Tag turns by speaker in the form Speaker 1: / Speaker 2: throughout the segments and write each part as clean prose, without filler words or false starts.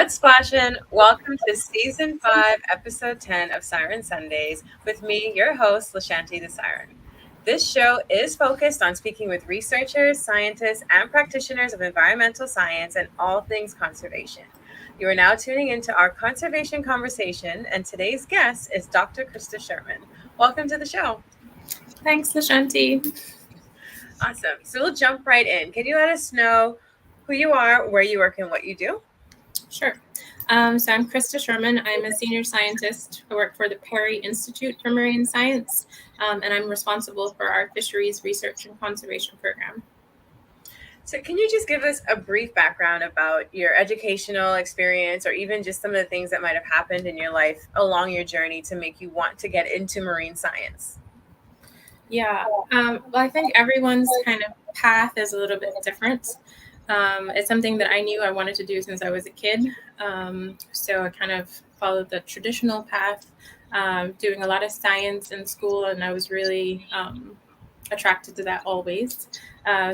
Speaker 1: What's splashing? Welcome to Season 5, Episode 10 of Siren Sundays with me, your host, Lashanti the Siren. This show is focused on speaking with researchers, scientists, and practitioners of environmental science and all things conservation. You are now tuning into our conservation conversation, and today's guest is Dr. Krista Sherman. Welcome to the show.
Speaker 2: Thanks, Lashanti.
Speaker 1: Awesome. So we'll jump right in. Can you let us know who you are, where you work, and what you do?
Speaker 2: Sure. So I'm Krista Sherman. I'm a senior scientist. I work for the Perry Institute for Marine Science, and I'm responsible for our fisheries research and conservation program.
Speaker 1: So can you just give us a brief background about your educational experience or even just some of the things that might have happened in your life along your journey to make you want to get into marine science?
Speaker 2: Yeah, well, I think everyone's kind of path is a little bit different. It's something that I knew I wanted to do since I was a kid. So I kind of followed the traditional path, doing a lot of science in school, and I was really attracted to that always.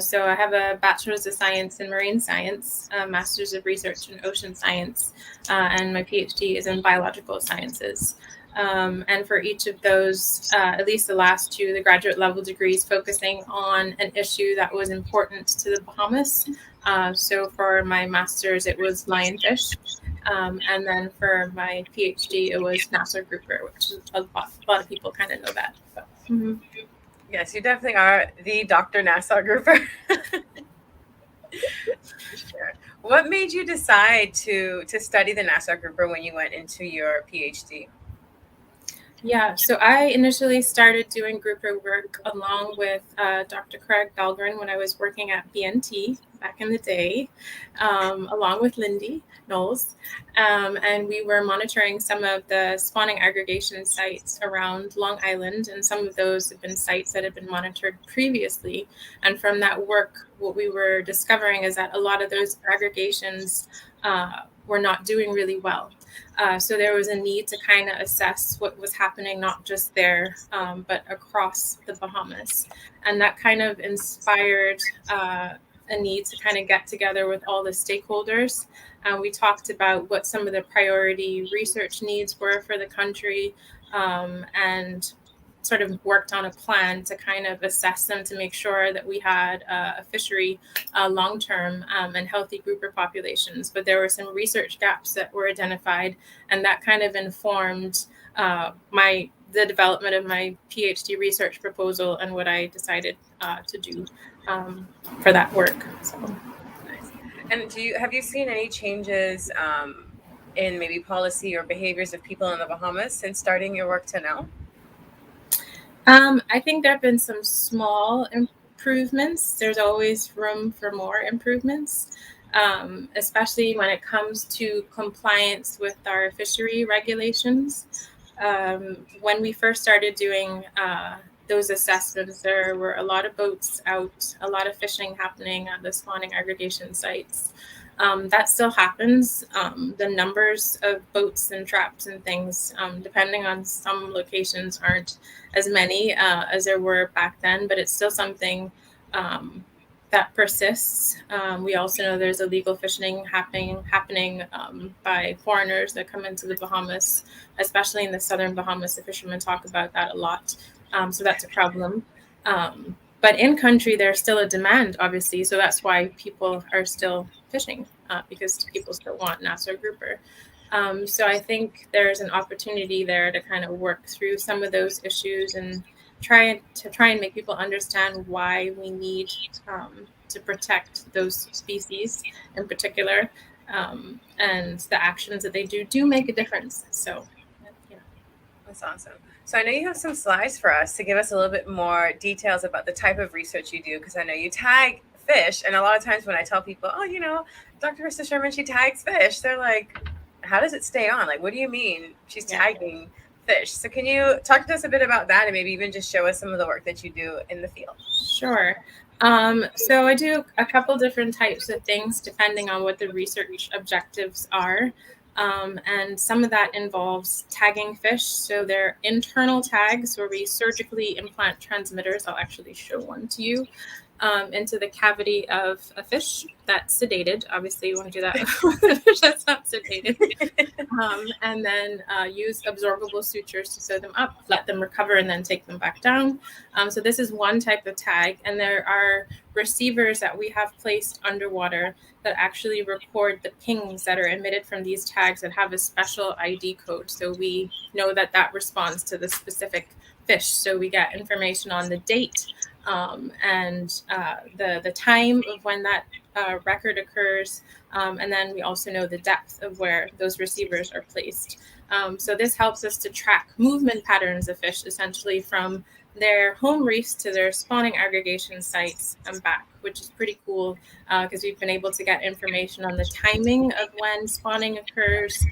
Speaker 2: So I have a bachelor's of science in marine science, a master's of research in ocean science, and my PhD is in biological sciences. And for each of those, at least the last two, the graduate level degrees, focusing on an issue that was important to the Bahamas. So for my master's, it was lionfish. And then for my PhD, it was Nassau Grouper, which a lot of people kind of know that. So,
Speaker 1: Yes, you definitely are the Dr. Nassau Grouper. Sure. What made you decide to study the Nassau Grouper when you went into your PhD?
Speaker 2: Yeah, so I initially started doing grouper work along with Dr. Craig Dahlgren when I was working at BNT back in the day, along with Lindy Knowles. And we were monitoring some of the spawning aggregation sites around Long Island, and some of those have been sites that had been monitored previously. And from that work, what we were discovering is that a lot of those aggregations were not doing really well. So there was a need to kind of assess what was happening, not just there, but across the Bahamas. And that kind of inspired a need to kind of get together with all the stakeholders. We talked about what some of the priority research needs were for the country, and sort of worked on a plan to kind of assess them to make sure that we had a fishery long-term and healthy grouper populations. But there were some research gaps that were identified, and that kind of informed the development of my PhD research proposal and what I decided to do for that work. So.
Speaker 1: Nice. And have you seen any changes in maybe policy or behaviors of people in the Bahamas since starting your work to now?
Speaker 2: I think there have been some small improvements. There's always room for more improvements, especially when it comes to compliance with our fishery regulations. When we first started doing those assessments, there were a lot of boats out, a lot of fishing happening at the spawning aggregation sites. That still happens. The numbers of boats and traps and things, depending on some locations, aren't as many as there were back then, but it's still something that persists. We also know there's illegal fishing happening by foreigners that come into the Bahamas, especially in the southern Bahamas. The fishermen talk about that a lot. So that's a problem. But in country, there's still a demand, obviously. So that's why people are still fishing, because people still want Nassau Grouper. So I think there's an opportunity there to kind of work through some of those issues and try and make people understand why we need to protect those species in particular, and the actions that they do make a difference. So, yeah.
Speaker 1: That's awesome. So I know you have some slides for us to give us a little bit more details about the type of research you do, because I know you tag fish, and a lot of times when I tell people, oh, Dr. Krista Sherman, she tags fish, they're like, how does it stay on? Like, what do you mean she's tagging fish? So can you talk to us a bit about that and maybe even just show us some of the work that you do in the field?
Speaker 2: Sure. So I do a couple different types of things depending on what the research objectives are. And some of that involves tagging fish. So they're internal tags where we surgically implant transmitters. I'll actually show one to you. Into the cavity of a fish that's sedated. Obviously, you want to do that with a fish that's not sedated. And then use absorbable sutures to sew them up, let them recover, and then take them back down. So this is one type of tag. And there are receivers that we have placed underwater that actually record the pings that are emitted from these tags that have a special ID code. So we know that that responds to the specific fish. So we get information on the date, and the time of when that record occurs, and then we also know the depth of where those receivers are placed. So this helps us to track movement patterns of fish, essentially from their home reefs to their spawning aggregation sites and back, which is pretty cool because we've been able to get information on the timing of when spawning occurs,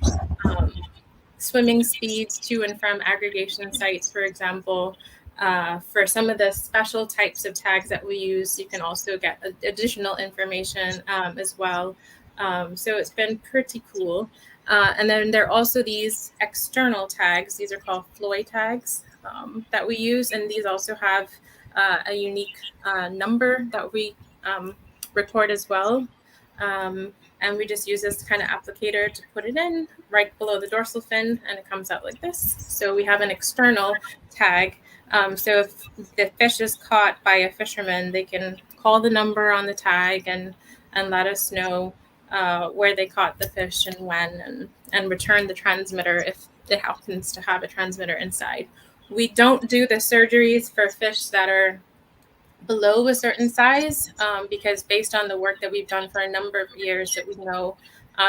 Speaker 2: swimming speeds to and from aggregation sites, for example. For some of the special types of tags that we use, you can also get additional information as well. So it's been pretty cool. And then there are also these external tags. These are called Floy tags that we use. And these also have a unique number that we record as well. And we just use this kind of applicator to put it in right below the dorsal fin, and it comes out like this. So we have an external tag. So if the fish is caught by a fisherman, they can call the number on the tag and let us know where they caught the fish and when, and return the transmitter if it happens to have a transmitter inside. We don't do the surgeries for fish that are below a certain size because based on the work that we've done for a number of years, that we know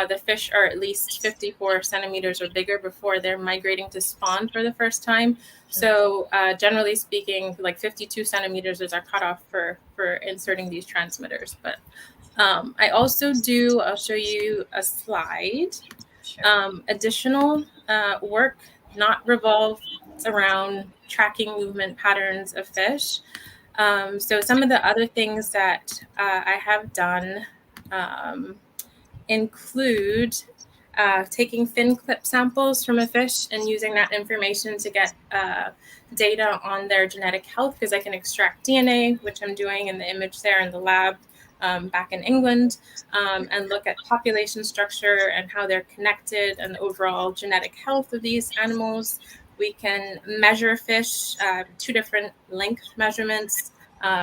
Speaker 2: the fish are at least 54 centimeters or bigger before they're migrating to spawn for the first time. So generally speaking, like 52 centimeters is our cutoff for inserting these transmitters. But I also do, I'll show you a slide, additional work not revolves around tracking movement patterns of fish. So some of the other things that I have done include taking fin clip samples from a fish and using that information to get data on their genetic health, because I can extract DNA, which I'm doing in the image there in the lab back in England, and look at population structure and how they're connected and the overall genetic health of these animals. We can measure fish, 2 different length measurements,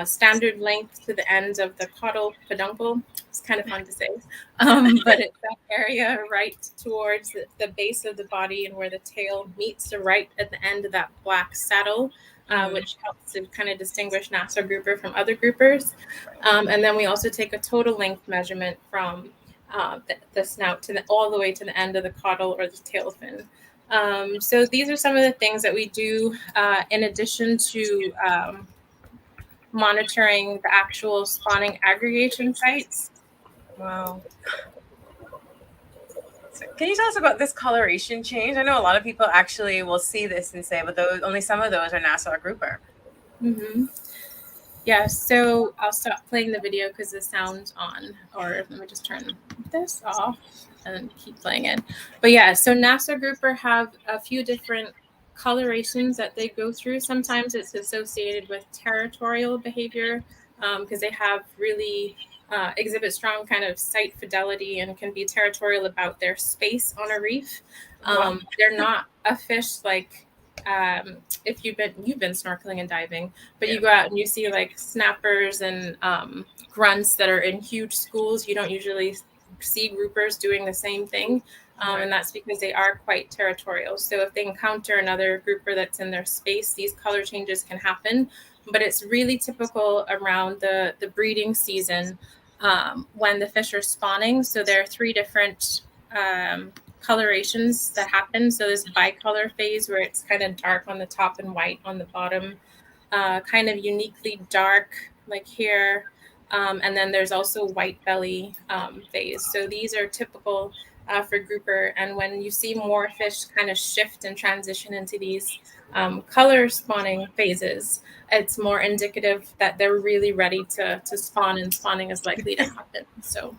Speaker 2: standard length to the ends of the caudal peduncle. It's kind of fun to say, but it's that area right towards the base of the body and where the tail meets, so right at the end of that black saddle, which helps to kind of distinguish Nassau Grouper from other groupers. And then we also take a total length measurement from the snout to all the way to the end of the caudal or the tail fin. So these are some of the things that we do in addition to monitoring the actual spawning aggregation sites.
Speaker 1: Wow. So can you tell us about this coloration change? I know a lot of people actually will see this and say, but those only some of those are Nassau Grouper.
Speaker 2: Mm-hmm. Yeah, so I'll stop playing the video because the sound's on, or let me just turn this off and keep playing it. But yeah, so Nassau Grouper have a few different colorations that they go through. Sometimes it's associated with territorial behavior because they have really exhibit strong kind of site fidelity and can be territorial about their space on a reef. They're not a fish like if you've been snorkeling and diving, but you go out and you see like snappers and grunts that are in huge schools. You don't usually see groupers doing the same thing. And that's because they are quite territorial. So if they encounter another grouper that's in their space, these color changes can happen. But it's really typical around the breeding season when the fish are spawning. So there are 3 different colorations that happen. So this bicolor phase where it's kind of dark on the top and white on the bottom, kind of uniquely dark like here. And then there's also white belly phase. So these are typical for grouper. And when you see more fish kind of shift and transition into these color spawning phases, it's more indicative that they're really ready to spawn, and spawning is likely to happen. So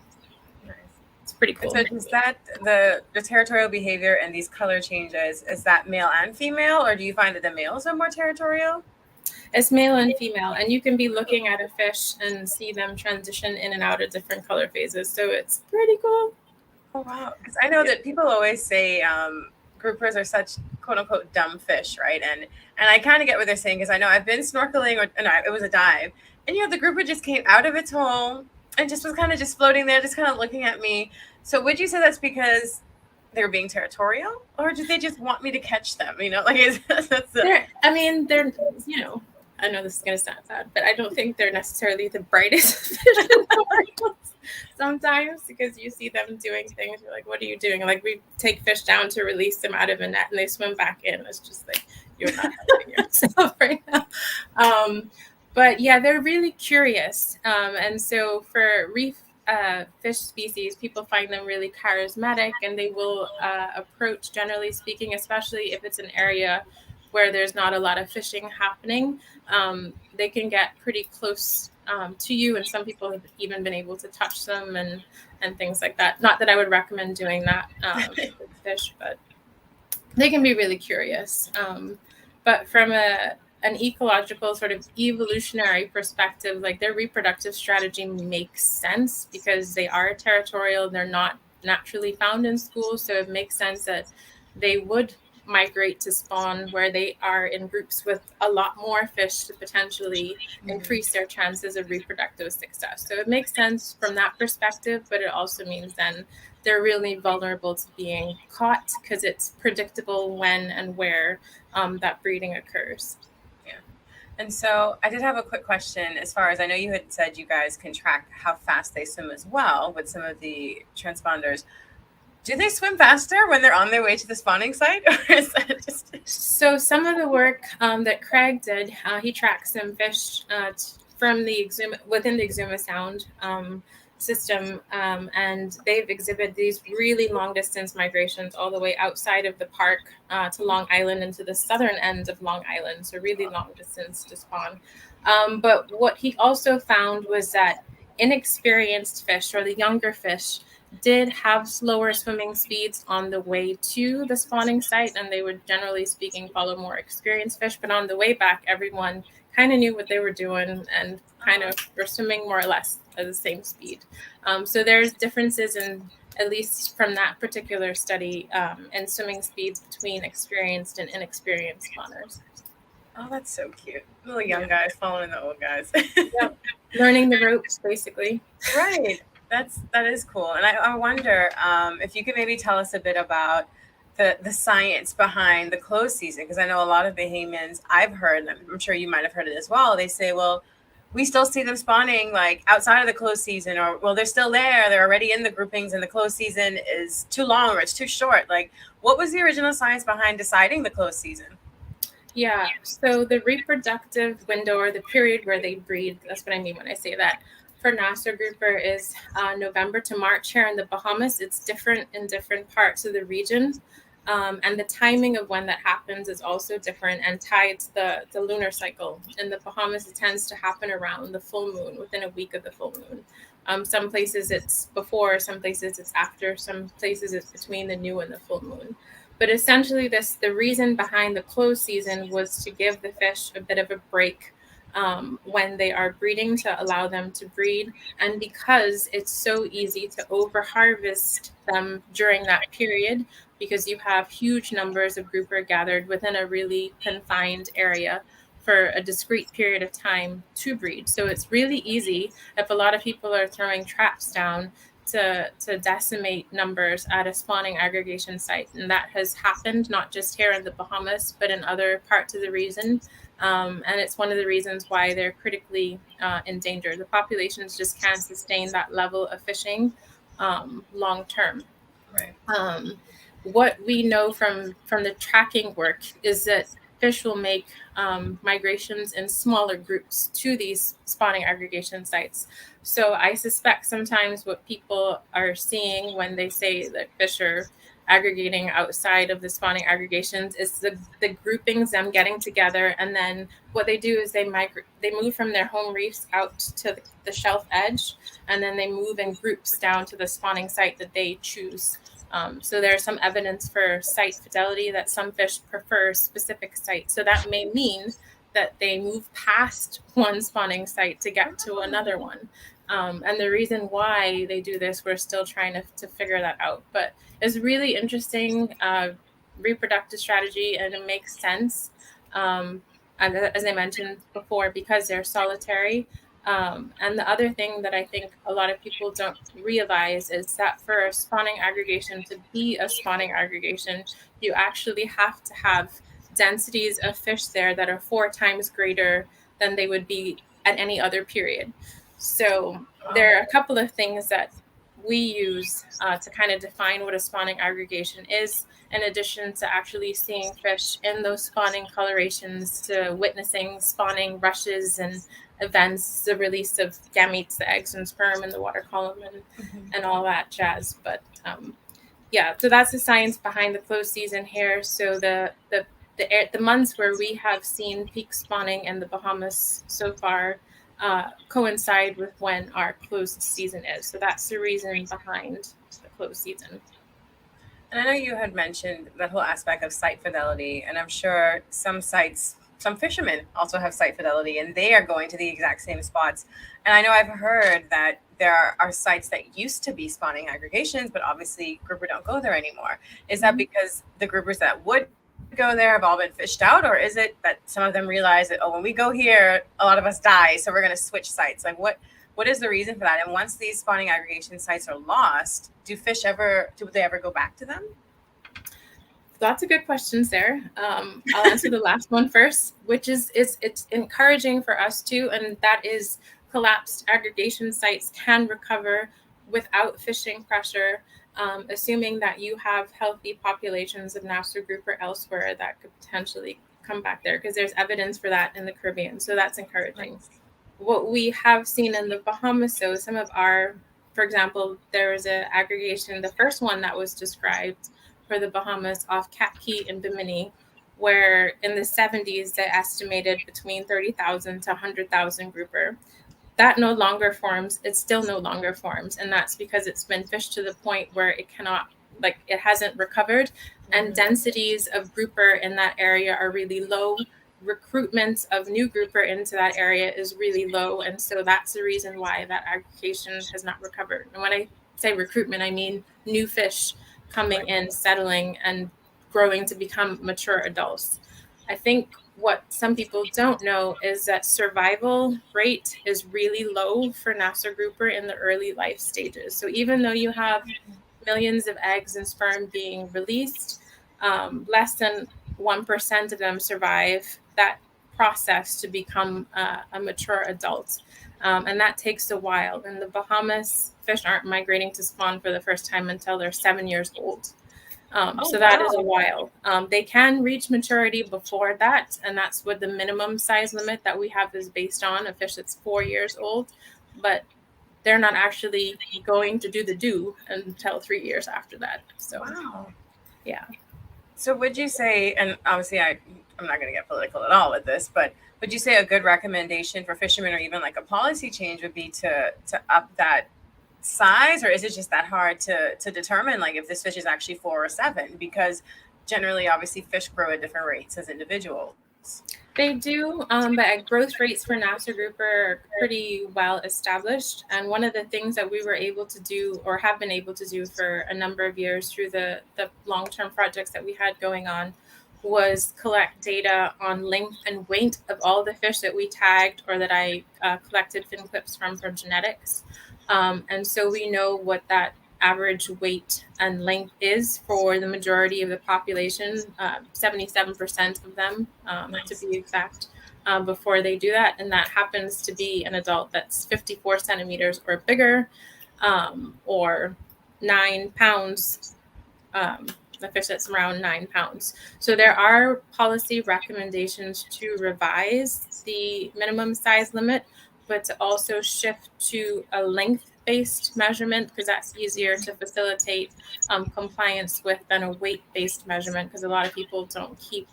Speaker 1: nice. It's
Speaker 2: pretty cool.
Speaker 1: So is that the territorial behavior and these color changes, is that male and female, or do you find that the males are more territorial?
Speaker 2: It's male and female, and you can be looking at a fish and see them transition in and out of different color phases. So it's pretty cool.
Speaker 1: Oh, wow. Because I know that people always say groupers are such quote unquote dumb fish, right? And I kind of get what they're saying, because I know I've been snorkeling, or no, it was a dive, and the grouper just came out of its hole and just was kind of just floating there, just kind of looking at me. So would you say that's because they're being territorial, or do they just want me to catch them? Like
Speaker 2: they're, I know this is going to sound bad, but I don't think they're necessarily the brightest fish in the world sometimes, because you see them doing things, you're like, what are you doing? Like, we take fish down to release them out of a net and they swim back in. It's just like, you're not helping yourself right now. But yeah, they're really curious. And so for reef fish species, people find them really charismatic, and they will approach, generally speaking, especially if it's an area where there's not a lot of fishing happening, they can get pretty close to you, and some people have even been able to touch them and things like that. Not that I would recommend doing that with fish, but they can be really curious. But from an ecological sort of evolutionary perspective, like, their reproductive strategy makes sense because they are territorial. They're not naturally found in schools, so it makes sense that they would migrate to spawn where they are in groups with a lot more fish to potentially increase their chances of reproductive success. So it makes sense from that perspective, but it also means then they're really vulnerable to being caught, because it's predictable when and where that breeding occurs.
Speaker 1: Yeah. And so I did have a quick question, as far as I know you had said you guys can track how fast they swim as well with some of the transponders. Do they swim faster when they're on their way to the spawning site, or is that just...
Speaker 2: So some of the work that Craig did, he tracked some fish from the within the Exuma Sound system, and they've exhibited these really long distance migrations all the way outside of the park to Long Island and to the southern end of Long Island, so really long distance to spawn. But what he also found was that inexperienced fish, or the younger fish, did have slower swimming speeds on the way to the spawning site, and they would, generally speaking, follow more experienced fish. But on the way back, everyone kind of knew what they were doing and kind of were swimming more or less at the same speed. So there's differences in, at least from that particular study, in swimming speeds between experienced and inexperienced spawners.
Speaker 1: Oh, that's so cute. Little young guys following the old guys.
Speaker 2: Yep. Learning the ropes, basically.
Speaker 1: Right. That is cool. And I wonder if you could maybe tell us a bit about the science behind the closed season, because I know a lot of Bahamians, I've heard, and I'm sure you might have heard it as well, they say, well, we still see them spawning like outside of the closed season, or, well, they're still there, they're already in the groupings, and the closed season is too long or it's too short. Like, what was the original science behind deciding the closed season?
Speaker 2: Yeah, so the reproductive window, or the period where they breed, that's what I mean when I say that, for Nassau Grouper is November to March. Here in the Bahamas, it's different in different parts of the region. And the timing of when that happens is also different and tied to the lunar cycle. In the Bahamas, it tends to happen around the full moon, within a week of the full moon. Some places it's before, some places it's after, some places it's between the new and the full moon. But essentially, the reason behind the closed season was to give the fish a bit of a break when they are breeding, to allow them to breed. And because it's so easy to overharvest them during that period, because you have huge numbers of grouper gathered within a really confined area for a discrete period of time to breed. So it's really easy, if a lot of people are throwing traps down, to decimate numbers at a spawning aggregation site. And that has happened not just here in the Bahamas, but in other parts of the region. And it's one of the reasons why they're critically endangered. The populations just can't sustain that level of fishing long term.
Speaker 1: Right.
Speaker 2: What we know from the tracking work is that fish will make migrations in smaller groups to these spawning aggregation sites. So I suspect sometimes what people are seeing when they say that fish are aggregating outside of the spawning aggregations. It's the groupings, them getting together, and then what they do is they move from their home reefs out to the shelf edge, and then they move in groups down to the spawning site that they choose. So there's some evidence for site fidelity that some fish prefer specific sites. So that may mean that they move past one spawning site to get to another one. And the reason why they do this, we're still trying to figure that out. But it's really interesting reproductive strategy, and it makes sense. As I mentioned before, because they're solitary. And the other thing that I think a lot of people don't realize is that for a spawning aggregation to be a spawning aggregation, you actually have to have densities of fish there that are 4 times greater than they would be at any other period. So there are a couple of things that we use to kind of define what a spawning aggregation is, in addition to actually seeing fish in those spawning colorations, to witnessing spawning rushes and events, the release of gametes, the eggs and sperm in the water column, and all that jazz. But yeah, so that's the science behind the closed season here. So the months where we have seen peak spawning in the Bahamas so far coincide with when our closed season is. So that's the reason behind the closed season.
Speaker 1: And I know you had mentioned that whole aspect of site fidelity, and I'm sure some fishermen also have site fidelity, and they are going to the exact same spots. And I know I've heard that there are sites that used to be spawning aggregations, but obviously grouper don't go there anymore. Is that because the groupers that would go there have all been fished out, or is it that some of them realize that, oh, when we go here, a lot of us die, so we're going to switch sites? Like, what is the reason for that? And once these spawning aggregation sites are lost, do they ever go back to them?
Speaker 2: Lots of good questions there. I'll answer the last one first, which is it's encouraging for us too, and that is collapsed aggregation sites can recover without fishing pressure, assuming that you have healthy populations of Nassau Grouper elsewhere that could potentially come back there, because there's evidence for that in the Caribbean. So that's encouraging. Nice. What we have seen in the Bahamas, so some of for example, there was an aggregation, the first one that was described for the Bahamas off Cap Key in Bimini, where in the 70s they estimated between 30,000 to 100,000 grouper. That no longer forms. It still no longer forms, and that's because it's been fished to the point where it hasn't recovered, and densities of grouper in that area are really low. Recruitment of new grouper into that area is really low, and so that's the reason why that aggregation has not recovered. And when I say recruitment, I mean new fish coming in, settling, and growing to become mature adults. I think what some people don't know is that survival rate is really low for Nassau Grouper in the early life stages. So even though you have millions of eggs and sperm being released, less than 1% of them survive that process to become a mature adult. And that takes a while. In the Bahamas, fish aren't migrating to spawn for the first time until they're 7 years old. So that is a while. They can reach maturity before that, and that's what the minimum size limit that we have is based on, a fish that's 4 years old. But they're not actually going to do the do until 3 years after that. So,
Speaker 1: wow.
Speaker 2: Yeah.
Speaker 1: So would you say, and obviously I'm not going to get political at all with this, but would you say a good recommendation for fishermen, or even like a policy change, would be to up that size? Or is it just that hard to determine, like, if this fish is actually 4 or 7? Because generally, obviously, fish grow at different rates as individuals.
Speaker 2: They do, but growth rates for Nassau Grouper are pretty well established. And one of the things that we were able to do, or have been able to do for a number of years through the long-term projects that we had going on, was collect data on length and weight of all the fish that we tagged, or that I collected fin clips from genetics. And so we know what that average weight and length is for the majority of the population, 77% of them, to be exact, before they do that. And that happens to be an adult that's 54 centimeters or bigger, or 9 pounds, the fish that's around 9 pounds. So there are policy recommendations to revise the minimum size limit, but to also shift to a length height-based measurement because that's easier to facilitate compliance with than a weight-based measurement, because a lot of people don't keep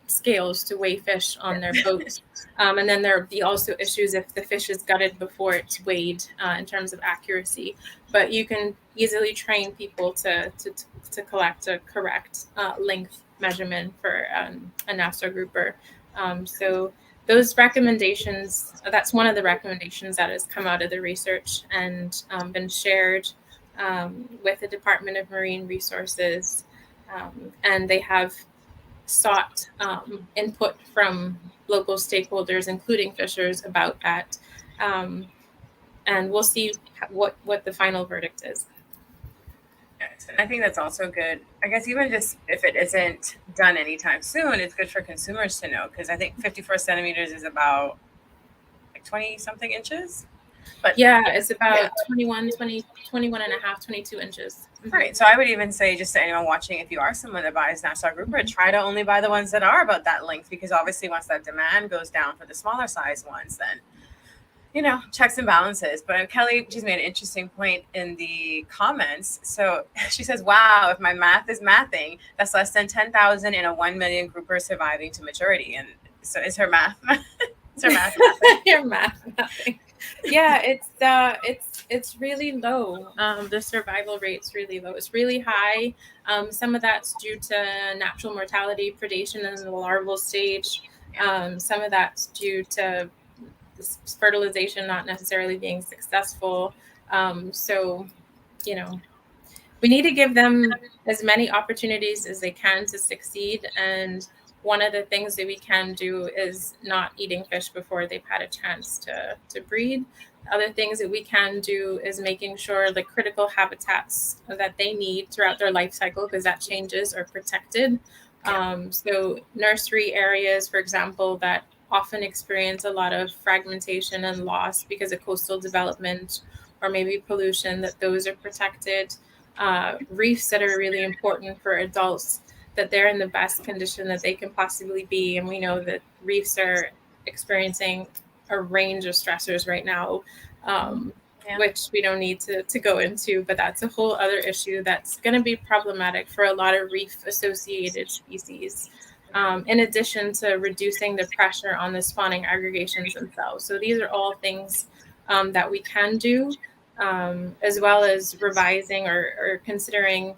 Speaker 2: scales to weigh fish on their boats. And then there'll be also issues if the fish is gutted before it's weighed in terms of accuracy. But you can easily train people to collect a correct length measurement for a Nassau Grouper. So those recommendations, that's one of the recommendations that has come out of the research and been shared with the Department of Marine Resources. And they have sought input from local stakeholders, including fishers, about that. And we'll see what the final verdict is.
Speaker 1: Yes, and I think that's also good. I guess even just if it isn't done anytime soon, it's good for consumers to know, because I think 54 centimeters is about like 20 something inches.
Speaker 2: But yeah, it's about 21 and a half, 22 inches.
Speaker 1: Right. So I would even say, just to anyone watching, if you are someone that buys Nassau Grouper, try to only buy the ones that are about that length, because obviously once that demand goes down for the smaller size ones, then, you know, checks and balances. But Kelly, she's made an interesting point in the comments. So she says, wow, if my math is mathing, that's less than 10,000 in a 1 million grouper surviving to maturity. And so is her math? Is her math mathing?
Speaker 2: Your math mathing. Yeah, it's really low. The survival rate's really low. It's really high. Some of that's due to natural mortality, predation in the larval stage. Some of that's due to fertilization not necessarily being successful. So, you know, we need to give them as many opportunities as they can to succeed. And one of the things that we can do is not eating fish before they've had a chance to breed. Other things that we can do is making sure the critical habitats that they need throughout their life cycle, because that changes, are protected. So nursery areas, for example, that often experience a lot of fragmentation and loss because of coastal development or maybe pollution, that those are protected. Reefs that are really important for adults, that they're in the best condition that they can possibly be. And we know that reefs are experiencing a range of stressors right now, which we don't need to go into, but that's a whole other issue that's going to be problematic for a lot of reef-associated species, in addition to reducing the pressure on the spawning aggregations themselves. So these are all things that we can do, as well as revising or considering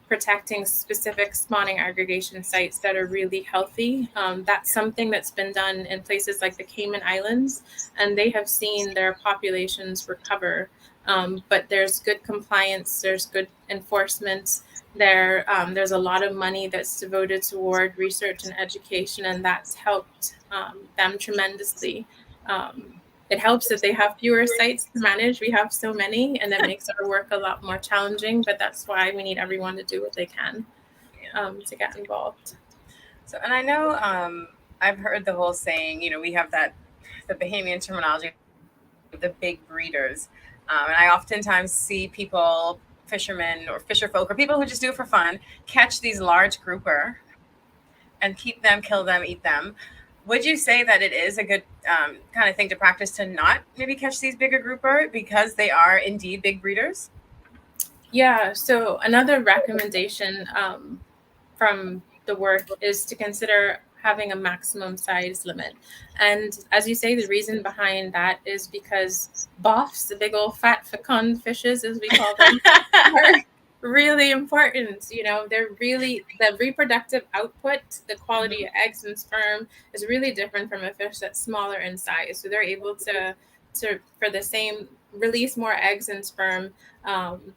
Speaker 2: protecting specific spawning aggregation sites that are really healthy. That's something that's been done in places like the Cayman Islands, and they have seen their populations recover. But there's good compliance, there's good enforcement there. There's a lot of money that's devoted toward research and education, and that's helped them tremendously. It helps that they have fewer sites to manage. We have so many, and that makes our work a lot more challenging, but that's why we need everyone to do what they can to get involved.
Speaker 1: So, and I know I've heard the whole saying, you know, we have the Bahamian terminology, the big breeders. And I oftentimes see people, fishermen or fisher folk, or people who just do it for fun, catch these large grouper and keep them, kill them, eat them. Would you say that it is a good kind of thing to practice to not maybe catch these bigger grouper because they are indeed big breeders?
Speaker 2: Yeah, so another recommendation from the work is to consider having a maximum size limit. And as you say, the reason behind that is because boffs, the big old fat fecund fishes, as we call them, are really important. You know, they're really, the reproductive output, the quality of eggs and sperm is really different from a fish that's smaller in size. So they're able to for the same, release more eggs and sperm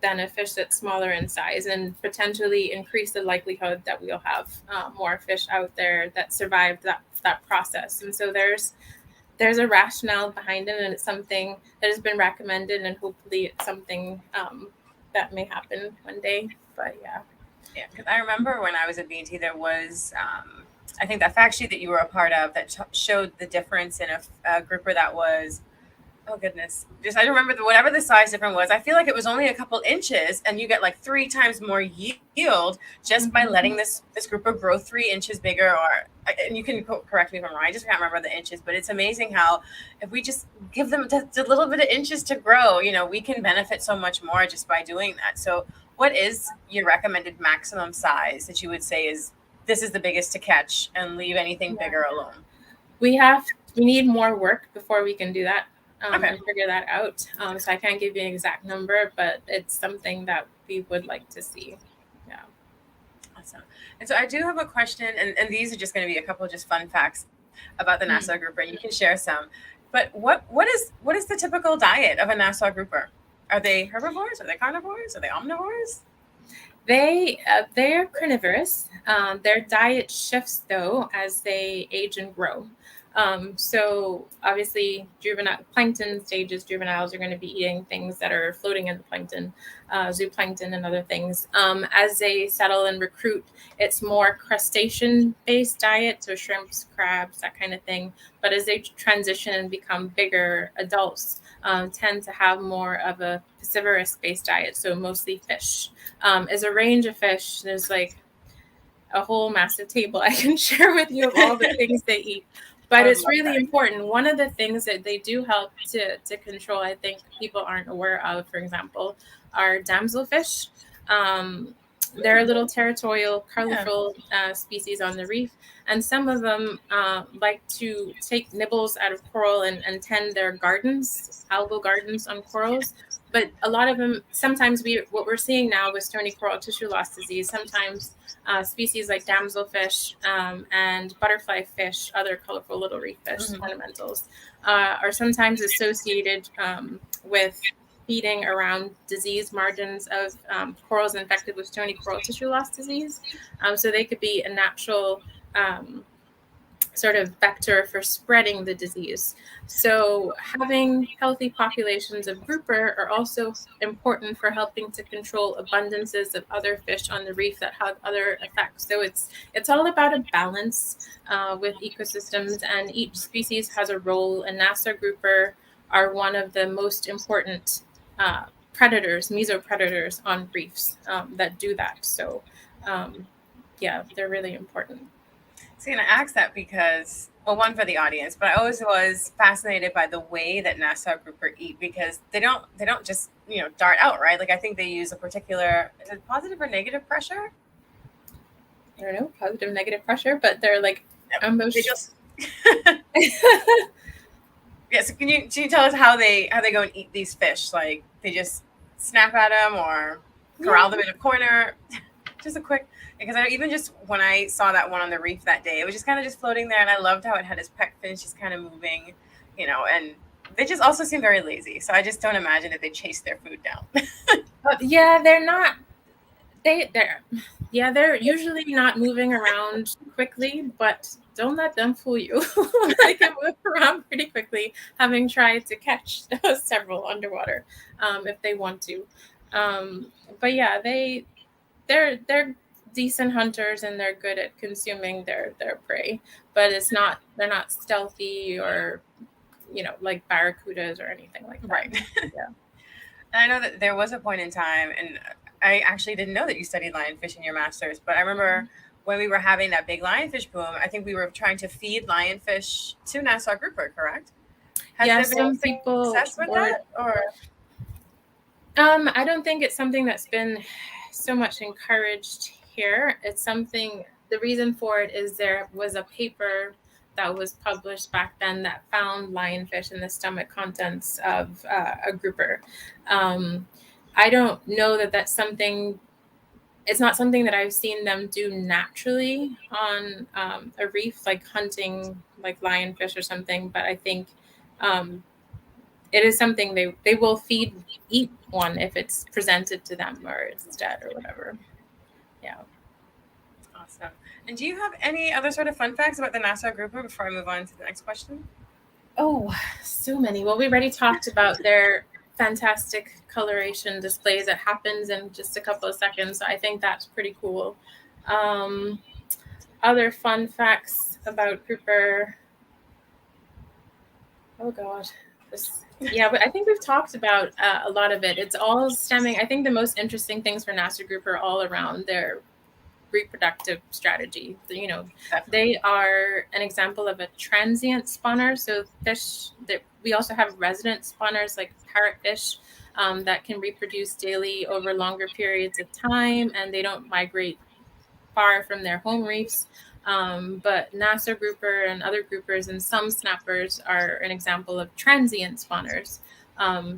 Speaker 2: than a fish that's smaller in size, and potentially increase the likelihood that we'll have more fish out there that survived that process. And so there's a rationale behind it, and it's something that has been recommended, and hopefully it's something that may happen one day. But yeah,
Speaker 1: because I remember when I was at B&T, there was I think that fact sheet that you were a part of that showed the difference in a grouper that was Oh goodness! Just I remember whatever the size difference was. I feel like it was only a couple inches, and you get like 3 times more yield just by letting this grouper grow 3 inches bigger. Or and you can correct me if I'm wrong. I just can't remember the inches, but it's amazing how if we just give them just a little bit of inches to grow, we can benefit so much more just by doing that. So, what is your recommended maximum size that you would say is this is the biggest to catch and leave anything bigger alone?
Speaker 2: We need more work before we can do that. And figure that out. So I can't give you an exact number, but it's something that we would like to see. Yeah.
Speaker 1: Awesome. And so I do have a question, and these are just going to be a couple of just fun facts about the Nassau Grouper, and you can share some. But what is the typical diet of a Nassau Grouper? Are they herbivores? Are they carnivores? Are they omnivores?
Speaker 2: They're carnivorous. Their diet shifts though as they age and grow. So obviously plankton stages, juveniles are going to be eating things that are floating in the plankton, zooplankton and other things. As they settle and recruit, it's more crustacean-based diet, so shrimps, crabs, that kind of thing. But as they transition and become bigger adults, tend to have more of a piscivorous-based diet, so mostly fish. As a range of fish, there's like a whole massive table I can share with you of all the things they eat. But it's really important. One of the things that they do help to control, I think people aren't aware of, for example, are damselfish. They're a little territorial, colorful species on the reef. And some of them like to take nibbles out of coral and tend their gardens, algal gardens on corals. But a lot of them, sometimes what we're seeing now with stony coral tissue loss disease, sometimes species like damselfish and butterfly fish, other colorful little reef fish, ornamentals, are sometimes associated with feeding around disease margins of corals infected with stony coral tissue loss disease. So they could be a natural sort of vector for spreading the disease. So having healthy populations of grouper are also important for helping to control abundances of other fish on the reef that have other effects. So it's all about a balance with ecosystems, and each species has a role, and Nassau grouper are one of the most important predators, mesopredators on reefs that do that. So yeah, they're really important.
Speaker 1: See, and I asked that because, well, one for the audience, but I always was fascinated by the way that Nassau grouper eat, because they don't just dart out, right? Like I think they use a particular, is it positive or negative pressure?
Speaker 2: I don't know, positive, negative pressure, but they're like
Speaker 1: they just yeah. So can you tell us how they go and eat these fish? Like they just snap at them or corral them in a corner? Just a quick, because even just when I saw that one on the reef that day, it was just kind of just floating there, and I loved how it had his peck fins just kind of moving, and they just also seem very lazy. So I just don't imagine that they chase their food down.
Speaker 2: Yeah, they're usually not moving around quickly, but don't let them fool you. They can move around pretty quickly, having tried to catch several underwater if they want to. But yeah, they're decent hunters, and they're good at consuming their prey, but they're not stealthy or like barracudas or anything like that.
Speaker 1: Right.
Speaker 2: Yeah.
Speaker 1: And I know that there was a point in time, and I actually didn't know that you studied lionfish in your master's, but I remember when we were having that big lionfish boom, I think we were trying to feed lionfish to Nassau grouper, correct? Has there been
Speaker 2: some people
Speaker 1: success with that, or?
Speaker 2: I don't think it's something that's been so much encouraged here. It's something, the reason for it is there was a paper that was published back then that found lionfish in the stomach contents of a grouper. I don't know that that's something, it's not something that I've seen them do naturally on a reef, like hunting like lionfish or something, but I think it is something they will eat one if it's presented to them or it's dead or whatever. Yeah.
Speaker 1: Awesome. And do you have any other sort of fun facts about the Nassau grouper before I move on to the next question?
Speaker 2: Oh, so many. Well, we already talked about their fantastic coloration displays that happens in just a couple of seconds. So I think that's pretty cool. Other fun facts about grouper. Oh God, Yeah, but I think we've talked about a lot of it. It's all stemming. I think the most interesting things for Nassau Grouper are all around their reproductive strategy. They are an example of a transient spawner. So fish that we also have resident spawners like parrotfish that can reproduce daily over longer periods of time, and they don't migrate far from their home reefs. But Nassau grouper and other groupers and some snappers are an example of transient spawners.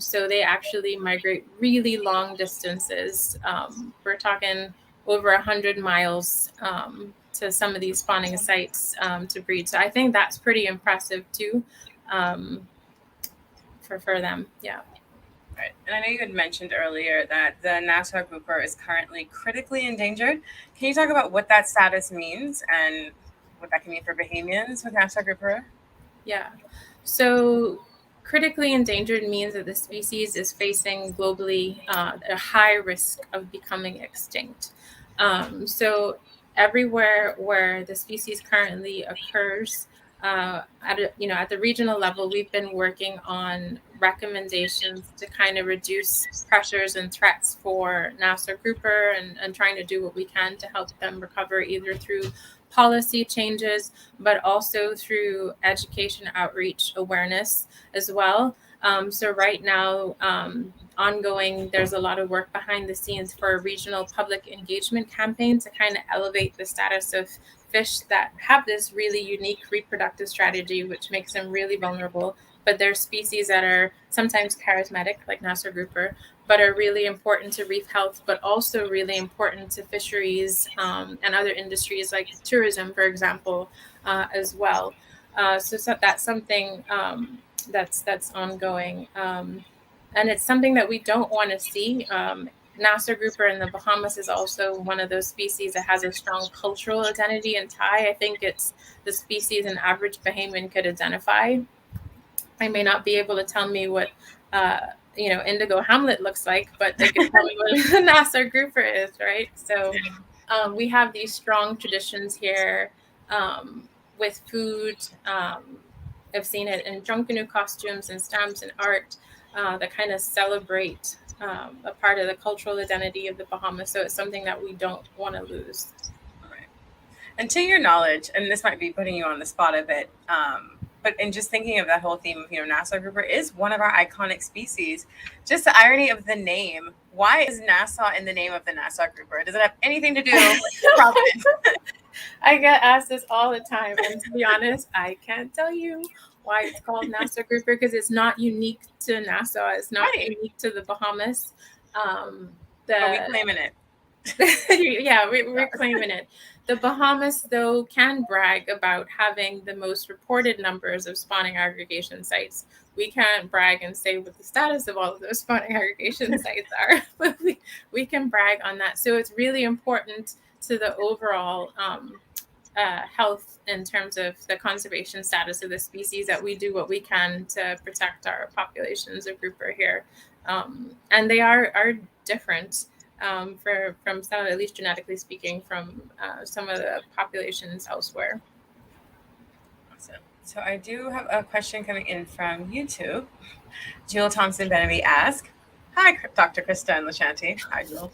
Speaker 2: So they actually migrate really long distances. We're talking over 100 miles to some of these spawning sites to breed. So I think that's pretty impressive too for them. Yeah.
Speaker 1: Right. And I know you had mentioned earlier that the Nassau Grouper is currently critically endangered. Can you talk about what that status means and what that can mean for Bahamians with Nassau Grouper?
Speaker 2: Yeah. So critically endangered means that the species is facing globally a high risk of becoming extinct. So everywhere where the species currently occurs, at the regional level, we've been working on recommendations to kind of reduce pressures and threats for Nassau grouper and trying to do what we can to help them recover either through policy changes, but also through education, outreach, awareness as well. So right now, ongoing, there's a lot of work behind the scenes for a regional public engagement campaign to kind of elevate the status of fish that have this really unique reproductive strategy, which makes them really vulnerable. But they're species that are sometimes charismatic, like Nassau grouper, but are really important to reef health, but also really important to fisheries and other industries like tourism, for example, as well. So that's something that's ongoing, and it's something that we don't want to see. Nassau grouper in the Bahamas is also one of those species that has a strong cultural identity and tie. I think it's the species an average Bahamian could identify. I may not be able to tell me what Indigo Hamlet looks like, but they could tell me what Nassau grouper is, right? So we have these strong traditions here with food. I've seen it in drunkenu costumes and stamps and art that kind of celebrate a part of the cultural identity of the Bahamas. So it's something that we don't want to lose.
Speaker 1: Right. And to your knowledge, and this might be putting you on the spot a bit, but in just thinking of that whole theme of, Nassau grouper is one of our iconic species. Just the irony of the name. Why is Nassau in the name of the Nassau grouper? Does it have anything to do with Providence?
Speaker 2: I get asked this all the time, and to be honest, I can't tell you why it's called Nassau grouper because it's not unique to Nassau. It's not unique to the Bahamas.
Speaker 1: But we claiming it.
Speaker 2: Yeah, we're claiming it. The Bahamas, though, can brag about having the most reported numbers of spawning aggregation sites. We can't brag and say what the status of all of those spawning aggregation sites are, but we can brag on that. So it's really important to the overall health in terms of the conservation status of the species that we do what we can to protect our populations of grouper here. And they are different. From some, at least genetically speaking, from some of the populations elsewhere.
Speaker 1: Awesome. So I do have a question coming in from YouTube. Jewel Thompson Benemy asks, "Hi, Dr. Krista and Lashanti." Hi, Jewel.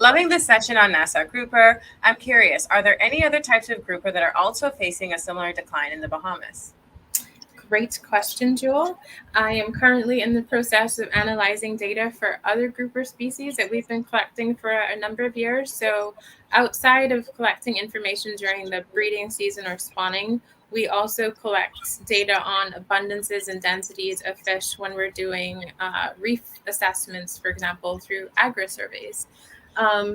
Speaker 1: "Loving this session on Nassau grouper. I'm curious, are there any other types of grouper that are also facing a similar decline in the Bahamas?"
Speaker 2: Great question, Jewel. I am currently in the process of analyzing data for other grouper species that we've been collecting for a number of years. So outside of collecting information during the breeding season or spawning, we also collect data on abundances and densities of fish when we're doing reef assessments, for example, through agri-surveys.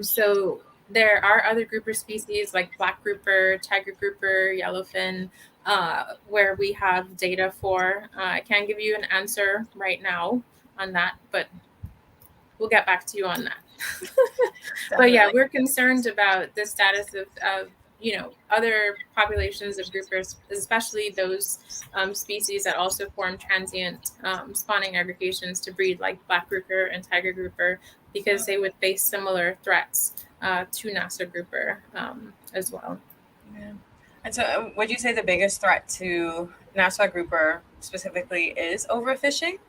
Speaker 2: So there are other grouper species like black grouper, tiger grouper, yellowfin, where we have data for. I can't give you an answer right now on that, but we'll get back to you on that. But yeah, we're concerned about the status of other populations of groupers, especially those species that also form transient spawning aggregations to breed, like black grouper and tiger grouper, because they would face similar threats to Nassau grouper as well.
Speaker 1: Yeah. And so would you say the biggest threat to Nassau grouper specifically is overfishing?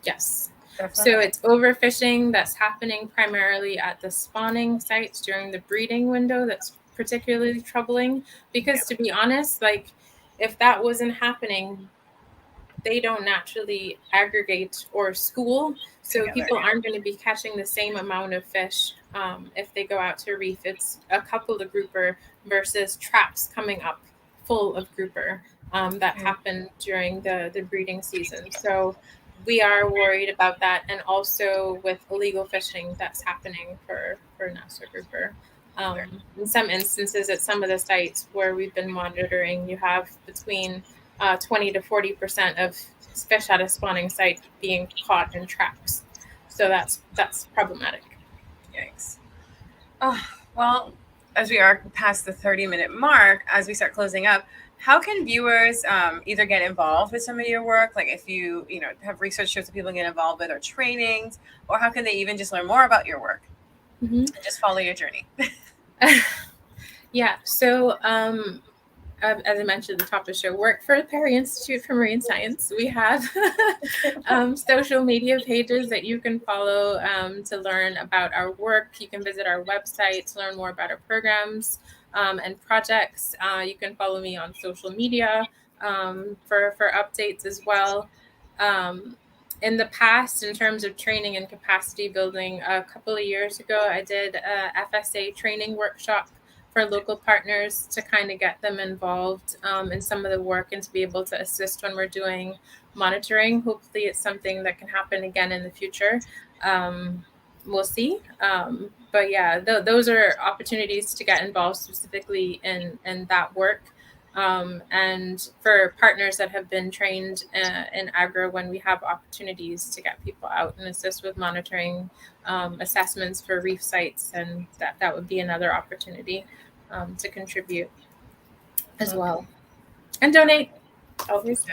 Speaker 2: Yes.
Speaker 1: Definitely.
Speaker 2: So it's overfishing that's happening primarily at the spawning sites during the breeding window. That's particularly troubling because, to be honest, like if that wasn't happening, they don't naturally aggregate or school. So
Speaker 1: Together,
Speaker 2: people aren't going to be catching the same amount of fish if they go out to a reef. It's a couple of grouper versus traps coming up full of grouper that happen during the breeding season. So we are worried about that, and also with illegal fishing that's happening for Nassau Grouper. In some instances, at some of the sites where we've been monitoring, you have between 20 to 40% of fish at a spawning site being caught in traps. So that's problematic.
Speaker 1: Yikes. Oh, well, as we are past the 30-minute mark, as we start closing up, how can viewers either get involved with some of your work, like if you have research shows that people get involved with, or trainings, or how can they even just learn more about your work and just follow your journey?
Speaker 2: Yeah. So as I mentioned at the top of the show, work for the Perry Institute for Marine Science. We have social media pages that you can follow to learn about our work. You can visit our website to learn more about our programs and projects. You can follow me on social media for updates as well. In the past, in terms of training and capacity building, a couple of years ago, I did a FSA training workshop for local partners to kind of get them involved in some of the work and to be able to assist when we're doing monitoring. Hopefully it's something that can happen again in the future. We'll see. But yeah, those are opportunities to get involved specifically in that work. And for partners that have been trained in agro, when we have opportunities to get people out and assist with monitoring assessments for reef sites, and that would be another opportunity to contribute as well. And donate. Always.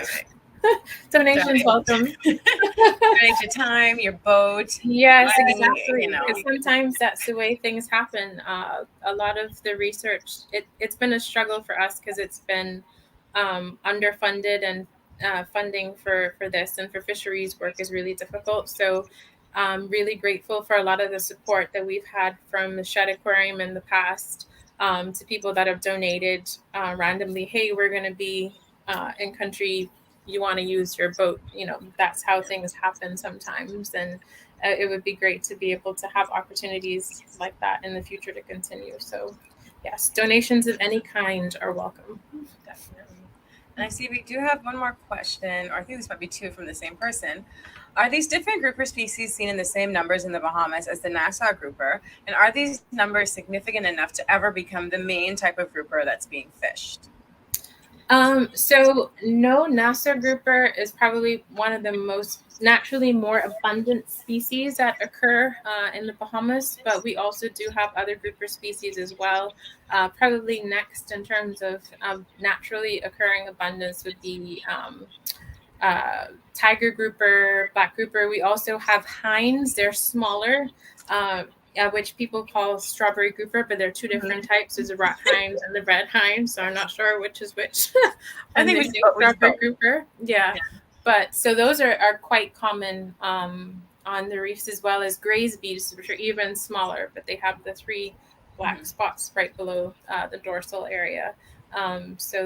Speaker 2: Donations welcome.
Speaker 1: Donate your time, your boat.
Speaker 2: Yes, exactly. Because sometimes that's the way things happen. A lot of the research, it's been a struggle for us because it's been underfunded, and funding for this and for fisheries work is really difficult. So I'm really grateful for a lot of the support that we've had from the Shed Aquarium in the past, to people that have donated randomly. Hey, we're going to be in country. You want to use your boat. That's how things happen sometimes. And it would be great to be able to have opportunities like that in the future to continue. So yes, donations of any kind are welcome.
Speaker 1: Definitely. And I see we do have one more question, or I think this might be two from the same person. Are these different grouper species seen in the same numbers in the Bahamas as the Nassau Grouper? And are these numbers significant enough to ever become the main type of grouper that's being fished?
Speaker 2: So no, Nassau Grouper is probably one of the most naturally more abundant species that occur in the Bahamas, but we also do have other grouper species as well. Probably next in terms of naturally occurring abundance would be tiger grouper, black grouper. We also have hinds. They're smaller, which people call strawberry grouper, but they're two different types. There's a rat hind and the red hind, so I'm not sure which is which.
Speaker 1: I think we
Speaker 2: say strawberry grouper. Yeah. But so those are quite common on the reefs, as well as graysbees, which are even smaller, but they have the three black spots right below the dorsal area. So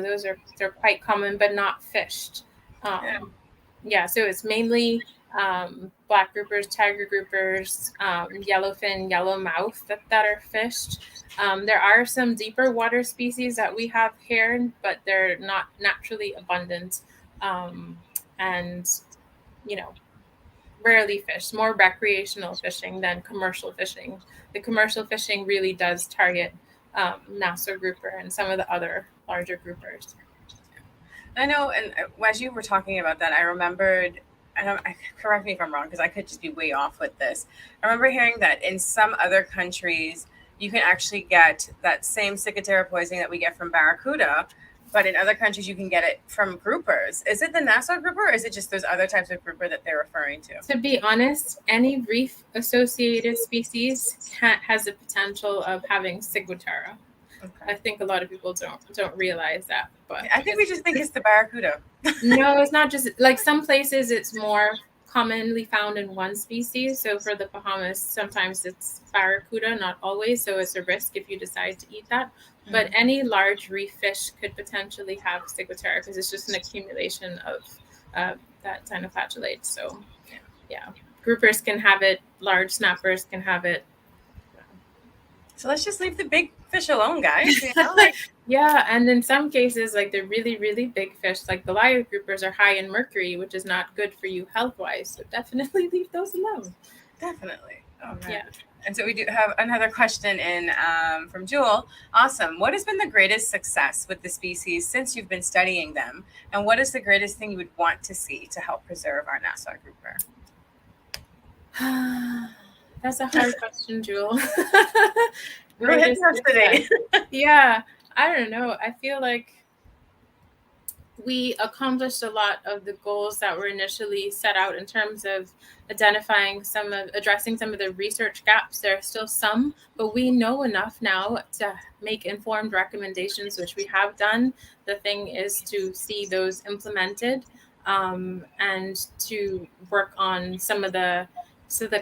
Speaker 2: they're quite common, but not fished. So it's mainly black groupers, tiger groupers, yellowfin, yellowmouth that are fished. There are some deeper water species that we have here, but they're not naturally abundant, and rarely fished. More recreational fishing than commercial fishing. The commercial fishing really does target Nassau grouper and some of the other larger groupers.
Speaker 1: I know, and as you were talking about that, I remembered, correct me if I'm wrong, because I could just be way off with this. I remember hearing that in some other countries, you can actually get that same cicatera poisoning that we get from barracuda, but in other countries, you can get it from groupers. Is it the Nassau grouper, or is it just those other types of grouper that they're referring to?
Speaker 2: To be honest, any reef-associated species has the potential of having ciguatera. Okay. I think a lot of people don't realize that, but
Speaker 1: I think we just think it's the barracuda.
Speaker 2: No, it's not just like some places it's more commonly found in one species. So for the Bahamas, sometimes it's barracuda, not always. So it's a risk if you decide to eat that. But any large reef fish could potentially have ciguatera because it's just an accumulation of that dinoflagellate. So yeah, groupers can have it, large snappers can have it.
Speaker 1: So let's just leave the big fish alone, guys. You know, like
Speaker 2: yeah, and in some cases, like the really, really big fish, like Goliath groupers, are high in mercury, which is not good for you health-wise. So definitely leave those alone.
Speaker 1: Definitely. Okay.
Speaker 2: Yeah.
Speaker 1: And so we do have another question in from Jewel. Awesome. What has been the greatest success with the species since you've been studying them? And what is the greatest thing you would want to see to help preserve our Nassau Grouper?
Speaker 2: That's a hard question, Jewel.
Speaker 1: We're hitting us today.
Speaker 2: Yeah, I don't know. I feel like we accomplished a lot of the goals that were initially set out in terms of addressing some of the research gaps. There are still some, but we know enough now to make informed recommendations, which we have done. The thing is to see those implemented and to work on some of the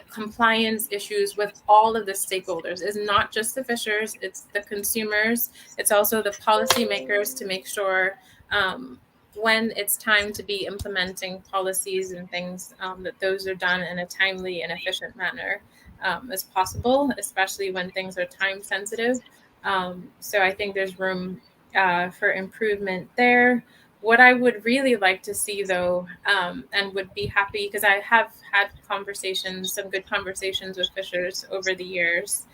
Speaker 2: compliance issues with all of the stakeholders is not just the fishers, it's the consumers, it's also the policymakers to make sure when it's time to be implementing policies and things, that those are done in a timely and efficient manner as possible, especially when things are time sensitive. So I think there's room for improvement there. What I would really like to see, though, and would be happy, because I have had some good conversations with fishers over the years,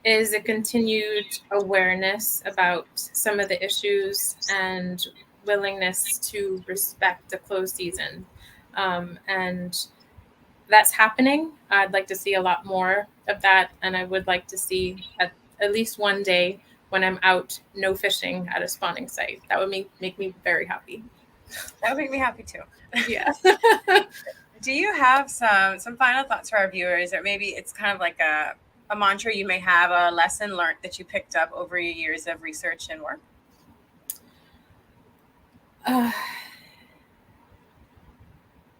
Speaker 2: is a continued awareness about some of the issues and willingness to respect the closed season. And that's happening. I'd like to see a lot more of that. And I would like to see at least one day when I'm out no fishing at a spawning site. That would make me very happy.
Speaker 1: That would make me happy too.
Speaker 2: Yeah.
Speaker 1: Do you have some final thoughts for our viewers, or maybe it's kind of like a mantra you may have, a lesson learned that you picked up over your years of research and work?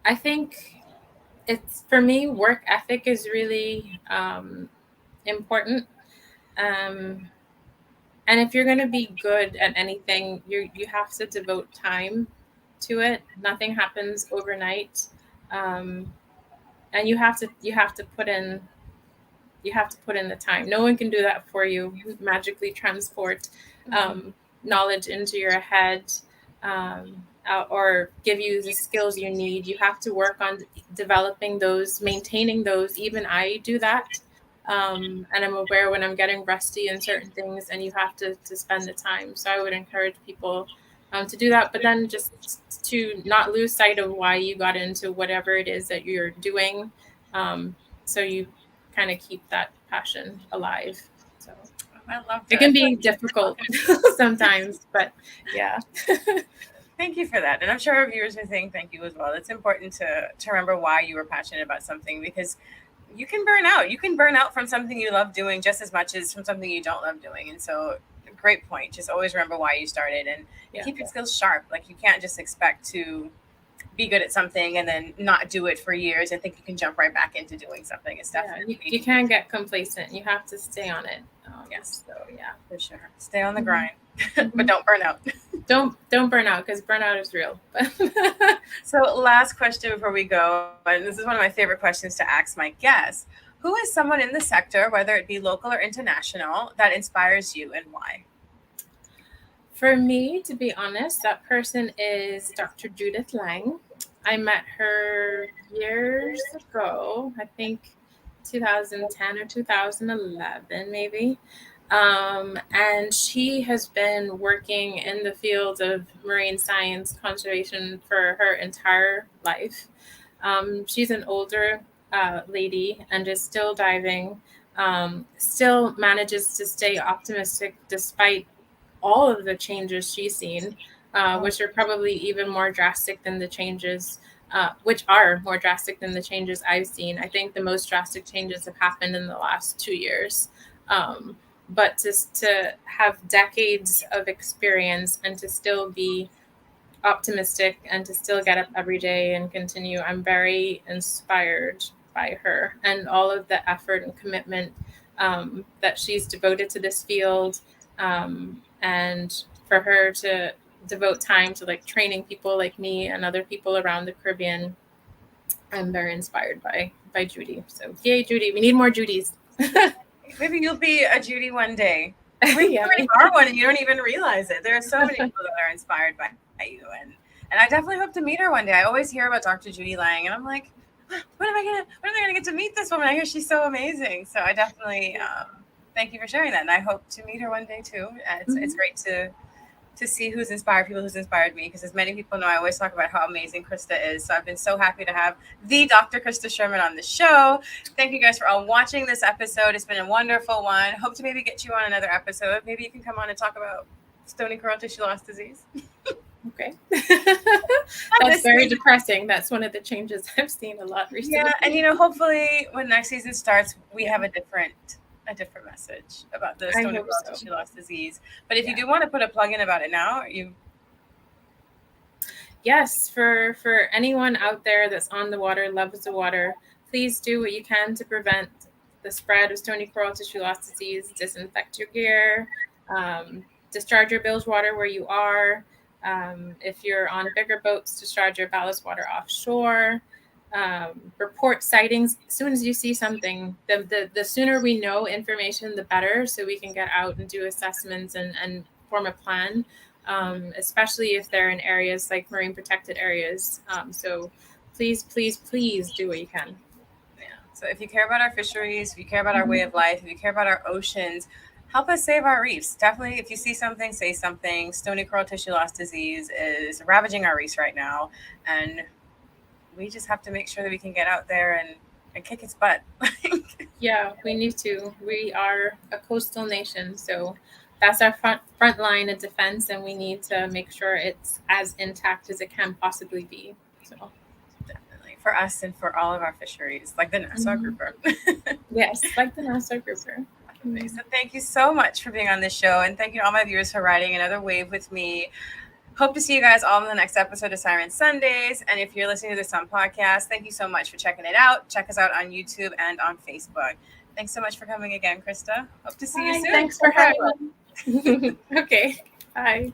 Speaker 2: I think it's, for me, work ethic is really important. And if you're going to be good at anything, you have to devote time to it. Nothing happens overnight. And you have to put in the time. No one can do that for you. Magically transport knowledge into your head or give you the skills you need. You have to work on developing those, maintaining those. Even I do that. And I'm aware when I'm getting rusty in certain things, and you have to spend the time. So I would encourage people to do that, but then just to not lose sight of why you got into whatever it is that you're doing. So you kind of keep that passion alive. So
Speaker 1: I love that.
Speaker 2: It can be difficult sometimes, but yeah.
Speaker 1: Thank you for that. And I'm sure our viewers are saying thank you as well. It's important to remember why you were passionate about something, because you can burn out. You can burn out from something you love doing just as much as from something you don't love doing. And so, great point. Just always remember why you started, and keep your skills sharp. Like, you can't just expect to be good at something and then not do it for years and think you can jump right back into doing something. It's definitely
Speaker 2: you can't get complacent. You have to stay on it.
Speaker 1: Yes.
Speaker 2: So yeah,
Speaker 1: for sure. Stay on the grind, but don't burn out.
Speaker 2: Don't burn out, because burnout is real.
Speaker 1: So last question before we go, and this is one of my favorite questions to ask my guests. Who is someone in the sector, whether it be local or international, that inspires you, and why?
Speaker 2: For me, to be honest, that person is Dr. Judith Lang. I met her years ago, I think 2010 or 2011, maybe. And she has been working in the field of marine science conservation for her entire life. She's an older lady and is still diving, still manages to stay optimistic despite all of the changes she's seen, which are probably even more drastic than the changes, which are more drastic than the changes I've seen. I think the most drastic changes have happened in the last 2 years. But to have decades of experience and to still be optimistic and to still get up every day and continue. I'm very inspired by her and all of the effort and commitment that she's devoted to this field, and for her to devote time to like training people like me and other people around the Caribbean. I'm very inspired by Judy. So yay, Judy! We need more Judys.
Speaker 1: Maybe you'll be a Judy one day. Maybe you already are one and you don't even realize it. There are so many people that are inspired by you, and I definitely hope to meet her one day. I always hear about Dr. Judy Lang, and I'm like, when am I gonna get to meet this woman? I hear she's so amazing. So I definitely thank you for sharing that, and I hope to meet her one day too. It's great to see who's inspired people, who's inspired me, because as many people know, I always talk about how amazing Krista is. So I've been so happy to have the Dr. Krista Sherman on the show. Thank you guys for all watching this episode. It's been a wonderful one. Hope to maybe get you on another episode. Maybe you can come on and talk about stony coral tissue loss disease.
Speaker 2: Okay. That's very depressing. That's one of the changes I've seen a lot recently.
Speaker 1: Yeah, and hopefully when next season starts, we have a different message about the stony coral tissue loss disease. But if you do want to put a plug in about it now,
Speaker 2: Yes, for anyone out there that's on the water, loves the water, please do what you can to prevent the spread of stony coral tissue loss disease. Disinfect your gear, discharge your bilge water where you are. If you're on bigger boats, discharge your ballast water offshore. Report sightings as soon as you see something. The sooner we know information, the better, so we can get out and do assessments and form a plan, especially if they're in areas like marine protected areas. So please do what you can.
Speaker 1: Yeah. So if you care about our fisheries, if you care about our way of life, if you care about our oceans, help us save our reefs. Definitely, if you see something, say something. Stony coral tissue loss disease is ravaging our reefs right now, and we just have to make sure that we can get out there and kick its butt.
Speaker 2: Yeah, we need to. We are a coastal nation, so that's our front line of defense, and we need to make sure it's as intact as it can possibly be. So
Speaker 1: definitely for us and for all of our fisheries, like the Nassau Grouper.
Speaker 2: Yes, like the Nassau Grouper.
Speaker 1: So thank you so much for being on this show, and thank you to all my viewers for riding another wave with me. Hope to see you guys all in the next episode of Siren Sundays. And if you're listening to this on podcast, thank you so much for checking it out. Check us out on YouTube and on Facebook. Thanks so much for coming again, Krista. Hope to see you soon.
Speaker 2: Thanks for having me. Okay. Bye.